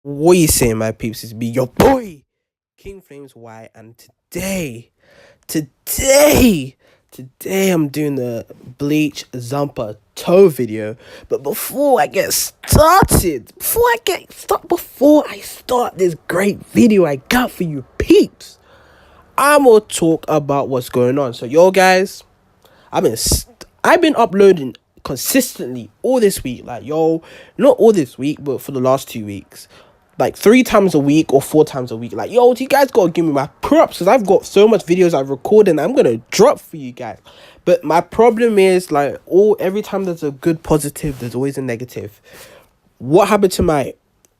What you saying, my peeps? It's be your boy, King Flames Y, and today, today I'm doing the Bleach Zampa Toe video. But before I get started, before I start this great video I got for you peeps, I'm gonna talk about what's going on. So, yo, guys, I've been uploading consistently all this week. Like, yo, not all this week, but for the last 2 weeks, like 3 times a week or 4 times a week. Like, yo, you guys gotta give me my props because I've got so much videos I've recorded and I'm gonna drop for you guys. But my problem is, like, every time there's a good positive, there's always a negative. What happened to my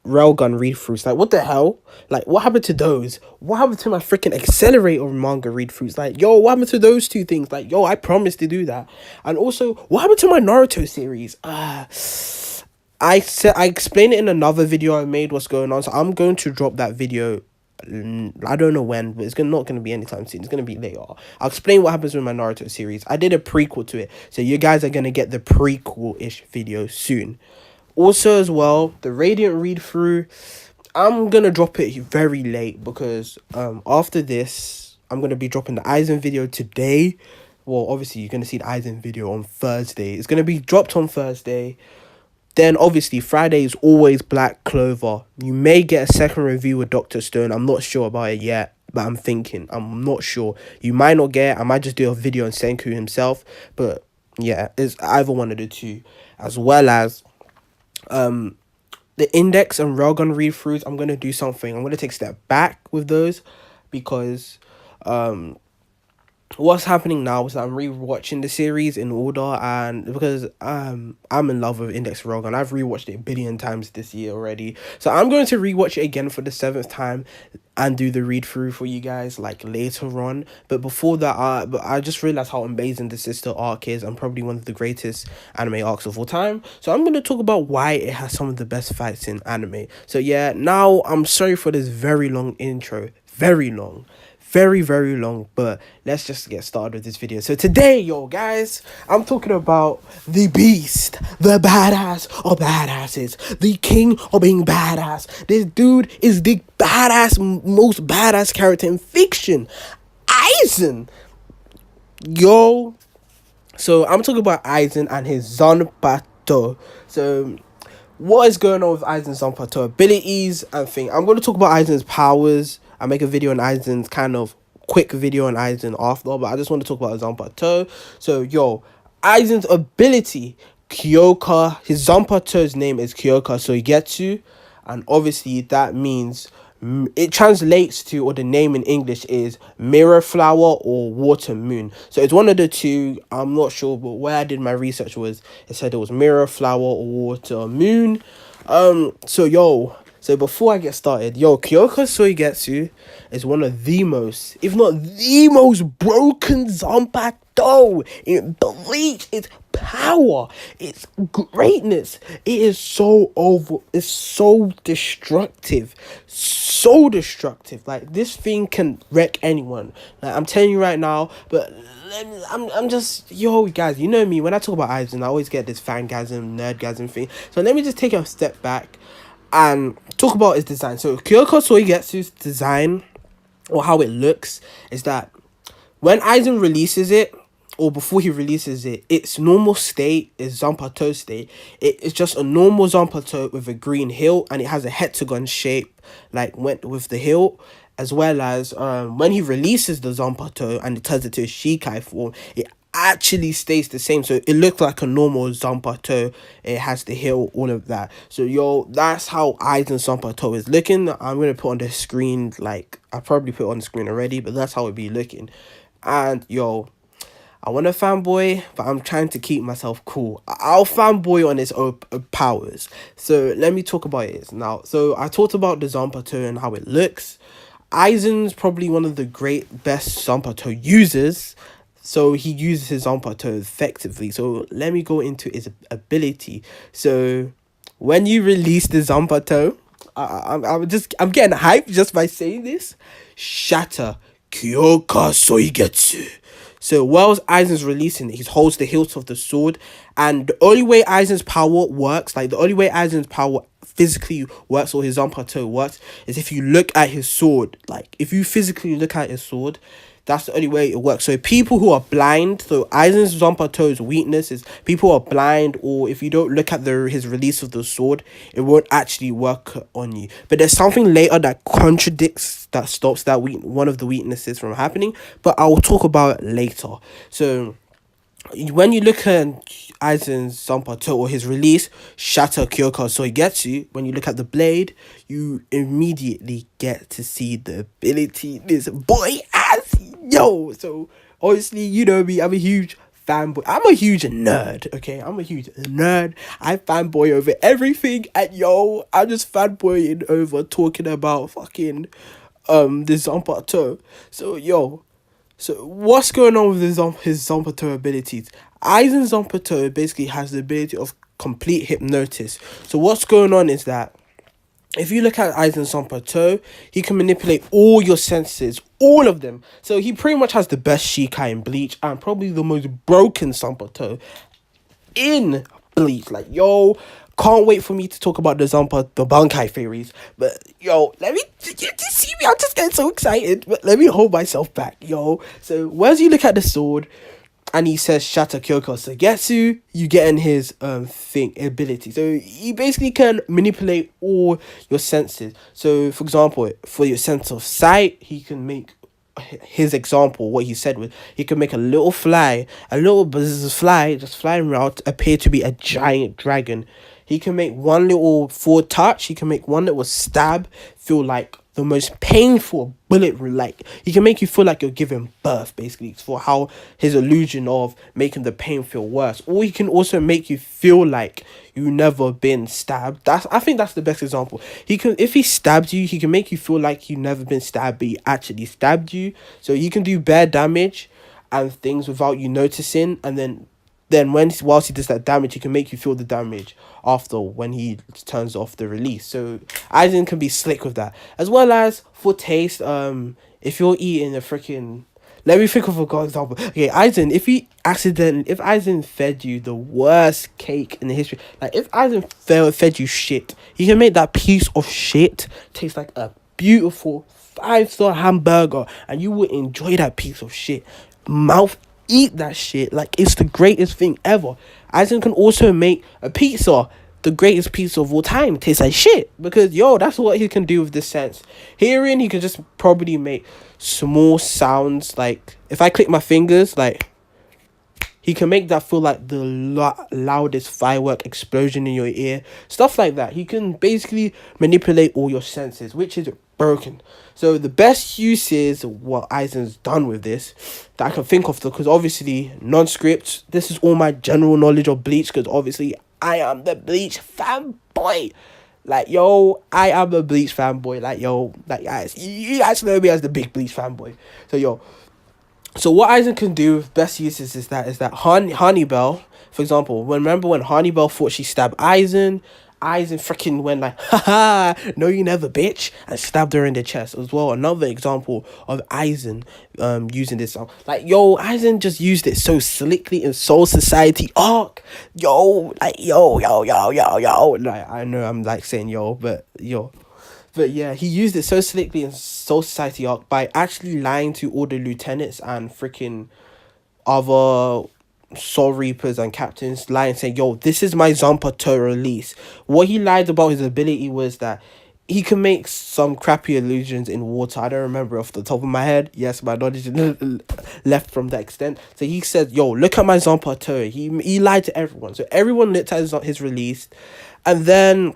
railgun read-throughs? Like, what the hell? Like, what happened to those? What happened to my freaking accelerator manga read-throughs? Like, yo, what happened to those two things? Like, yo, I promised to do that. And also, what happened to my Naruto series? I explained it in another video I made what's going on, so I'm going to drop that video. I don't know when, but it's not going to be anytime soon. It's going to be later. I'll explain what happens with my Naruto series. I did a prequel to it, so you guys are going to get the prequel-ish video soon. Also, as well, the Radiant read-through, I'm going to drop it very late because after this, I'm going to be dropping the Aizen video today. Well, obviously, you're going to see the Aizen video on Thursday. It's going to be dropped on Thursday. Then, obviously, Friday is always Black Clover. You may get a second review with Dr. Stone. I'm not sure about it yet, but I'm not sure. You might not get it. I might just do a video on Senku himself. But, yeah, it's either one of the two. As well as the Index and Railgun read-throughs. I'm going to do something. I'm going to take a step back with those because what's happening now is that I'm rewatching the series in order, and because I'm in love with Index Railgun. I've rewatched it a billion times this year already, so I'm going to rewatch it again for the 7th time and do the read through for you guys like later on. But before that, but I just realized how amazing the sister arc is, and probably one of the greatest anime arcs of all time. So I'm going to talk about why it has some of the best fights in anime. So yeah, now I'm sorry for this very long intro, very long, very long, but let's just get started with this video. So today, yo guys, I'm talking about the beast, the badass of badasses, the king of being badass. This dude is the most badass character in fiction, Aizen. Yo, so I'm talking about Aizen and his Zanpakuto. So what is going on with Aizen's Zanpakuto abilities and thing? I'm going to talk about Aizen's powers. I make a video on Aizen's kind of quick video on Aizen after, but I just want to talk about Zanpakuto. So, yo, Aizen's ability, Kyōka, his Zanpakuto's name is Kyōka Suigetsu, and obviously that means, it translates to, or the name in English is mirror flower or water moon. So it's one of the two. I'm not sure, but where I did my research was, it said it was mirror flower or water moon. So before I get started, yo, Kyōka Suigetsu is one of the most, if not the most broken Zanpakuto in Bleach. Its power, its greatness, it's so destructive, like this thing can wreck anyone. Like, I'm telling you right now. But I'm just, yo guys, you know me, when I talk about Aizen I always get this fangasm, nerdgasm thing. So let me just take a step back and talk about his design. So Kyōka Suigetsu's design, or how it looks, is that when Aizen releases it, or before he releases it, its normal state is Zanpakuto state. It's just a normal Zanpakuto with a green hilt, and it has a hexagon shape, like went with the hilt. As well as when he releases the Zanpakuto and it turns into a Shikai form, it actually stays the same. So it looks like a normal Zanpakuto. It has the hilt, all of that. So yo, that's how Aizen's Zanpakuto is looking. I'm gonna put on the screen, like I probably put it on the screen already, but that's how it be looking. And yo, I want to fanboy, but I'm trying to keep myself cool. I'll fanboy on its powers. So let me talk about it now. So I talked about the Zanpakuto and how it looks. Aizen's probably one of the best Zanpakuto users. So he uses his Zanpakuto effectively. So let me go into his ability. So when you release the Zanpakuto, I'm getting hyped just by saying this. Shatter Kyōka Suigetsu. So whilst Aizen's releasing it, he holds the hilt of the sword, and the only way Aizen's power works, like the only way Aizen's power physically works or his Zanpakuto works, is if you look at his sword. Like if you physically look at his sword, that's the only way it works. So people who are blind, so Aizen's Zanpato's weakness is people who are blind, or if you don't look at his release of the sword, it won't actually work on you. But there's something later that contradicts, that stops that one of the weaknesses from happening. But I'll talk about it later. So when you look at Aizen's Zanpakuto or his release, Shatter Kyōka Suigetsu, when you look at the blade, you immediately get to see the ability this boy has. Yo, so obviously, you know me, I'm a huge fanboy. I'm a huge nerd, okay? I'm a huge nerd. I fanboy over everything, and yo, I'm just fanboying over talking about fucking this Zanpakuto. So yo, so what's going on with his Zanpakuto abilities? Aizen Zanpakuto basically has the ability of complete hypnosis. So what's going on is that if you look at Aizen Zanpakuto, he can manipulate all your senses, all of them. So he pretty much has the best Shikai in Bleach and probably the most broken Zanpakuto in Bleach. Like, yo, can't wait for me to talk about the Bankai theories. But, yo, let me, you see me, I'm just getting so excited. But let me hold myself back, yo. So, once you look at the sword, and he says Shatter Kyōka Suigetsu, you get in his ability. So he basically can manipulate all your senses. So for example, for your sense of sight, he can make his example, what he said was, he can make a little fly just flying around appear to be a giant dragon. He can make one little forward touch, he can make one little stab feel like the most painful bullet. Like, he can make you feel like you're giving birth, basically, for how his illusion of making the pain feel worse. Or he can also make you feel like you've never been stabbed. I think that's the best example. If he stabbed you, he can make you feel like you've never been stabbed, but he actually stabbed you. So he can do bare damage and things without you noticing, and then whilst he does that damage, he can make you feel the damage after when he turns off the release. So Aizen can be slick with that. As well as for taste, if you're eating a freaking, let me think of a good example. Okay, Aizen, if Aizen fed you the worst cake in the history, like if Aizen fed you shit, he can make that piece of shit taste like a beautiful 5-star hamburger, and you would enjoy that piece of shit. Mouth eat that shit like it's the greatest thing ever. Aizen can also make a pizza, the greatest pizza of all time, taste like shit, because yo, that's what he can do with this sense. Hearing, he can just probably make small sounds, like if I click my fingers, like he can make that feel like the loudest firework explosion in your ear, stuff like that. He can basically manipulate all your senses, which is broken. So the best use is what Aizen's done with this that I can think of, because obviously non-script, this is all my general knowledge of Bleach, because obviously I am the Bleach fanboy. Like, yo, I am a Bleach fanboy. Like, yo, like, guys, you guys know me as the big Bleach fanboy. So, yo, so what Aizen can do with best uses is that Honeybell, for example, remember when Honeybell thought she stabbed Aizen freaking went like, haha, no you never, bitch, and stabbed her in the chest as well. Another example of Aizen using this song. Like, yo, Aizen just used it so slickly in Soul Society arc. Yo, like, yo. Like, I know I'm like saying yo, but yo. But yeah, he used it so slickly in Soul Society arc by actually lying to all the lieutenants and freaking other Soul Reapers and captains, lying, saying, yo, this is my Zanpakuto release. What he lied about his ability was that he can make some crappy illusions in water. I don't remember off the top of my head. Yes, my knowledge is left from that extent. So he said, yo, look at my Zanpakuto. He lied to everyone. So everyone looked at his release. And then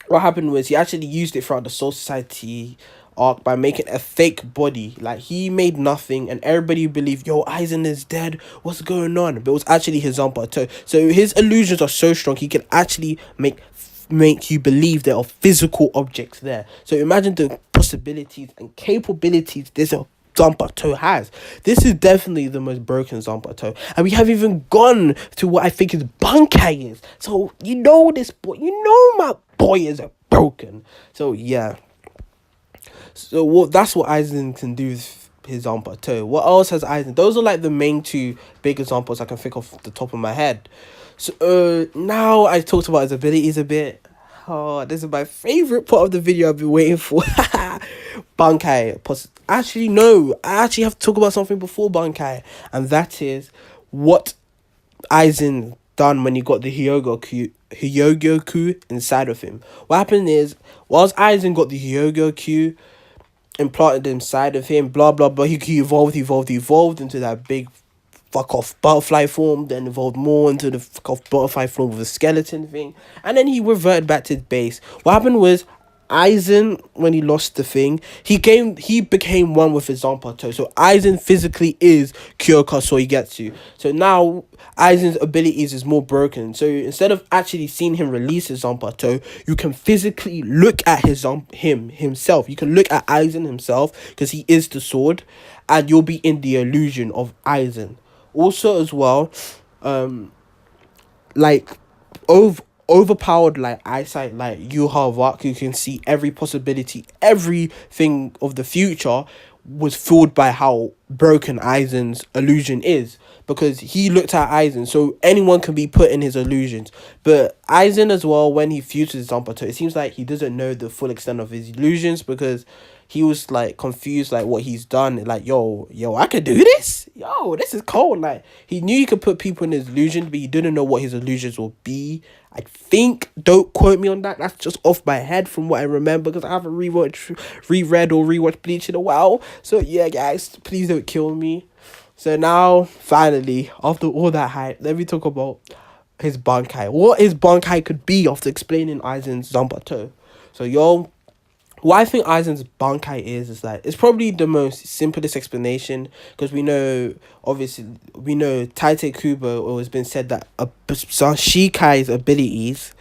what happened was he actually used it throughout the Soul Society arc by making a fake body. Like, he made nothing and everybody believed, yo, Aizen is dead, what's going on? But it was actually his Zanpakuto. So his illusions are so strong, he can actually make you believe there are physical objects there. So imagine the possibilities and capabilities this Zanpakuto has. This is definitely the most broken Zanpakuto, and we haven't even gone to what I think his Bankai is. So you know this boy, my boy is broken. So yeah. So that's what Aizen can do with his Zanpakuto. What else has Aizen? Those are like the main two big examples I can think of off the top of my head. So now I talked about his abilities a bit. Oh, this is my favorite part of the video I've been waiting for. Bankai. Actually, no. I actually have to talk about something before Bankai. And that is what Aizen done when he got the Hyogoku inside of him. What happened is, whilst Aizen got the Hyogoku implanted inside of him, blah blah blah, he evolved into that big fuck off butterfly form, then evolved more into the fuck off butterfly form with a skeleton thing, and then he reverted back to his base. What happened was, Aizen, when he lost the thing, he became one with his Zanpakuto. So Aizen physically is Kyōka Suigetsu. So now Aizen's abilities is more broken. So instead of actually seeing him release his Zanpakuto, you can physically look at himself. You can look at Aizen himself, because he is the sword, and you'll be in the illusion of Aizen. Also as well, like overpowered like eyesight, like you can see every possibility, everything of the future was fooled by how broken Aizen's illusion is, because he looked at Aizen, so anyone can be put in his illusions. But Aizen as well, when he fuses Zanpakuto, it seems like he doesn't know the full extent of his illusions, because he was like confused, like what he's done, like yo, I could do this, yo, this is cold. Like he knew he could put people in his illusion, but he didn't know what his illusions will be. I think, don't quote me on that, that's just off my head from what I remember, because I haven't reread or rewatched Bleach in a while. So yeah, guys, please don't kill me. So now, finally, after all that hype, let me talk about his Bankai. What his Bankai could be after explaining Aizen's Zanpakuto. So what I think Aizen's Bankai is like, it's probably the most simplest explanation, because we know Taite Kubo, it's been said that Shikai's abilities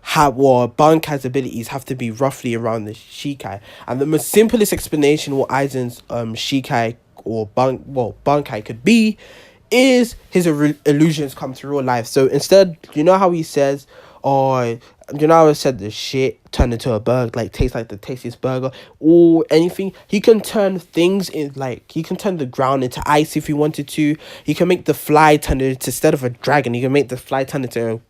Bankai's abilities have to be roughly around the Shikai. And the most simplest explanation what Aizen's Shikai or Bankai could be is his illusions come to real life. So instead, you know how he says, or you know how I said the shit turned into a burger, like tastes like the tastiest burger, or anything. He can turn things in, like he can turn the ground into ice if he wanted to. He can make the fly turn into, instead of a dragon, he can make the fly turn into a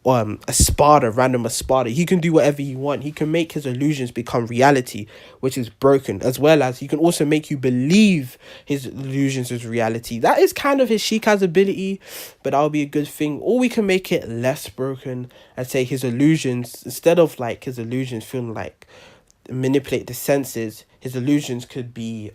random Espada. He can do whatever he want. He can make his illusions become reality, which is broken, as well as he can also make you believe his illusions is reality. That is kind of his Shikai's ability, but that'll be a good thing. Or we can make it less broken and say his illusions, instead of like his illusions feeling like manipulate the senses, his illusions could be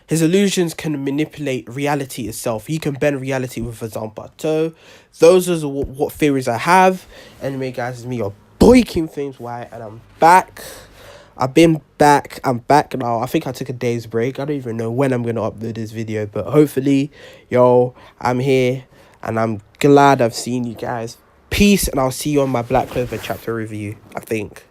his illusions can manipulate reality itself. He can bend reality with a Zanpakuto. Those are what theories I have. Anyway, guys, it's me, your boy King Flames White, and I'm back. I've been back. I'm back now. I think I took a day's break. I don't even know when I'm going to upload this video, but hopefully, I'm here, and I'm glad I've seen you guys. Peace, and I'll see you on my Black Clover chapter review, I think.